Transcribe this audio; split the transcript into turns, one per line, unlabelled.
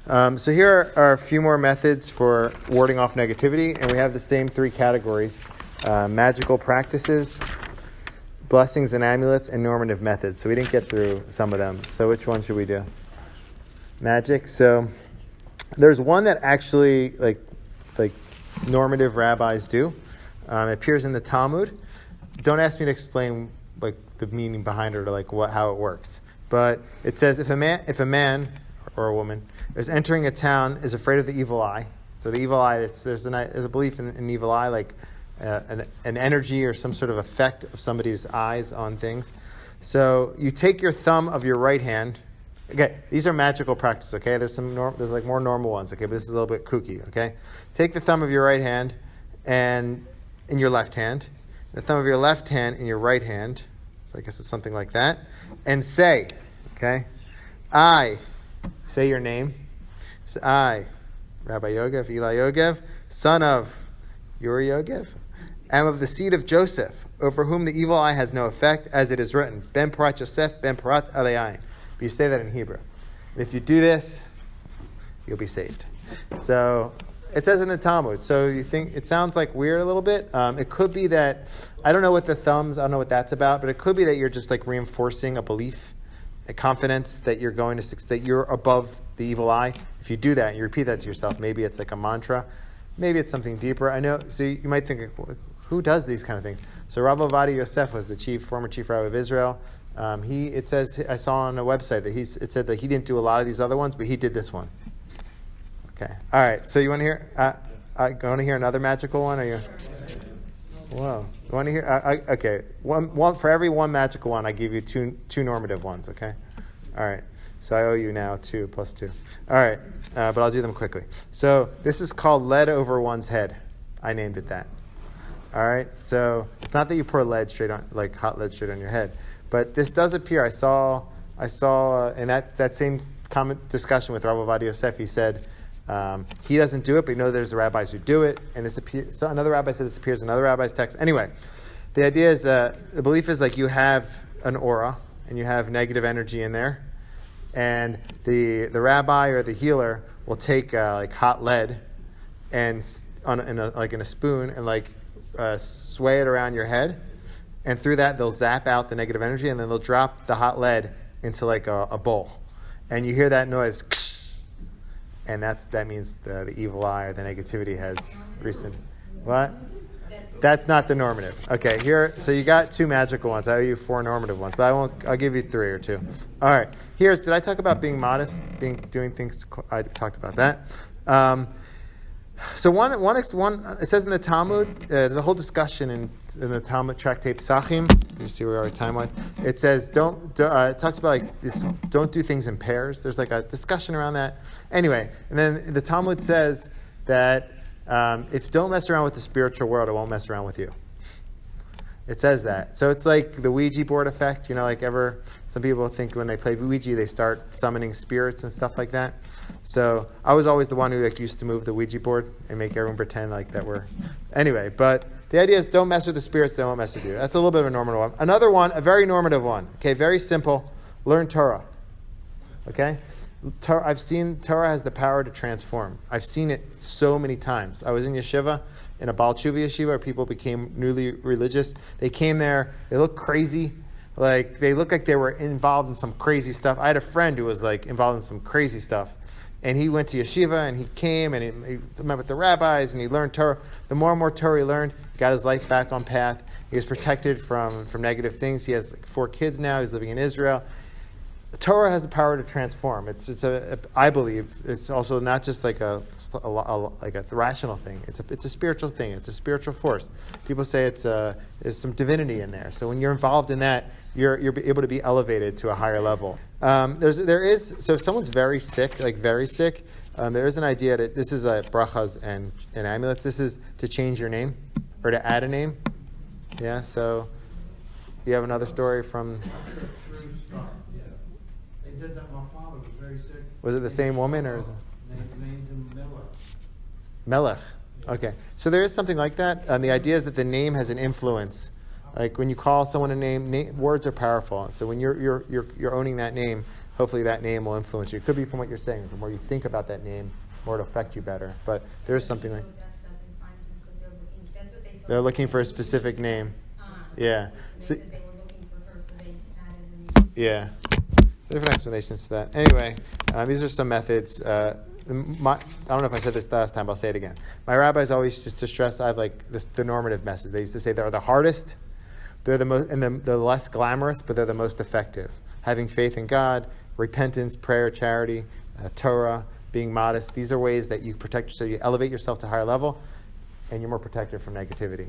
So here are a few more methods for warding off negativity, and we have the same three categories: magical practices, blessings and amulets, and normative methods. So we didn't get through some of them. So which one should we do? Magic. So there's one that actually like normative rabbis do. It appears in the Talmud. Don't ask me to explain like the meaning behind it or how it works. But it says if a man or a woman is entering a town, is afraid of the evil eye. So the evil eye, there's a belief in evil eye, like an energy or some sort of effect of somebody's eyes on things. So you take your thumb of your right hand. Okay, these are magical practices. Okay, there's like more normal ones. Okay, but this is a little bit kooky. Okay, take the thumb of your right hand and in your left hand, the thumb of your left hand in your right hand. So I guess it's something like that, and say, okay, I. Say your name. Say, I, Rabbi Yogev, Eli Yogev, son of Uri Yogev, am of the seed of Joseph, over whom the evil eye has no effect, as it is written, Ben Parat Yosef, Ben Parat Aleayin. But you say that in Hebrew. And if you do this, you'll be saved. So it says in the Talmud. So you think it sounds like weird a little bit. It could be that, I don't know what that's about, but it could be that you're just like reinforcing a belief, a confidence that you're that you're above the evil eye. If you do that, you repeat that to yourself. Maybe it's like a mantra. Maybe it's something deeper. I know. So you might think, who does these kind of things? So Rav Ovadia Yosef was the former chief rabbi of Israel. It says, I saw on a website that it said that he didn't do a lot of these other ones, but he did this one. Okay. All right. So you want to hear? Want to hear another magical one? Or you? Whoa. You want to hear? Okay. One for every one magical one, I give you two normative ones. Okay. All right. So I owe you now 2 plus 2. All right. But I'll do them quickly. So this is called lead over one's head. I named it that. All right. So it's not that you pour lead straight on, like hot lead straight on your head, but this does appear. I saw in that same comment discussion with Rav Ovadia Yosef. He said. He doesn't do it, but there's rabbis who do it. And so another rabbi said this appears in another rabbi's text. Anyway, the idea is, the belief is like you have an aura and you have negative energy in there. And the rabbi or the healer will take like hot lead and in a spoon and sway it around your head. And through that, they'll zap out the negative energy and then they'll drop the hot lead into like a bowl. And you hear that noise. And that means the evil eye or the negativity has recent. What? That's not the normative. Okay, here. So you got 2 magical ones. I owe you 4 normative ones, but I'll give you 3 or 2. All right. Did I talk about being modest, doing things? I talked about that. So one. It says in the Talmud. There's a whole discussion in the Talmud tractate Psachim. You see where we are time wise. It says it talks about like this. Don't do things in pairs. There's like a discussion around that. Anyway, and then the Talmud says that if don't mess around with the spiritual world, it won't mess around with you. It says that. So it's like the Ouija board effect. Some people think when they play Ouija, they start summoning spirits and stuff like that. So I was always the one who used to move the Ouija board and make everyone pretend like that we're... Anyway, but the idea is don't mess with the spirits, they won't mess with you. That's a little bit of a normative one. Another one, a very normative one. Okay, very simple. Learn Torah. Okay? I've seen Torah has the power to transform. I've seen it so many times. I was in yeshiva, in a Baal Tshuva yeshiva, where people became newly religious. They came there, they looked crazy. They looked like they were involved in some crazy stuff. I had a friend who was involved in some crazy stuff. And he went to yeshiva and he came and he met with the rabbis and he learned Torah. The more and more Torah he learned, he got his life back on path. He was protected from negative things. He has 4 kids now. He's living in Israel. Torah has the power to transform. I believe it's also not just like a rational thing. It's a spiritual thing. It's a spiritual force. People say there's some divinity in there. So when you're involved in that, you're able to be elevated to a higher level. So if someone's very sick, there is an idea that this is brachas and amulets. This is to change your name or to add a name. Yeah. So you have another story from.
They did that. My father was very sick.
Was it the same woman or?
Named him Melech.
Melech. Okay. So there is something like that. The idea is that the name has an influence. Like when you call someone a name, words are powerful. So when you're owning that name, hopefully that name will influence you. It could be from what you're saying. The more you think about that name, the more it'll affect you better. But there is something like they're looking for a specific name. Yeah. So, yeah. Different explanations to that. Anyway, these are some methods. I don't know if I said this last time, but I'll say it again. My rabbis always just to stress, I have like the normative message. They used to say they're the hardest, they're the most, and the less glamorous, but they're the most effective. Having faith in God, repentance, prayer, charity, Torah, being modest. These are ways that you protect, so you elevate yourself to a higher level, and you're more protected from negativity.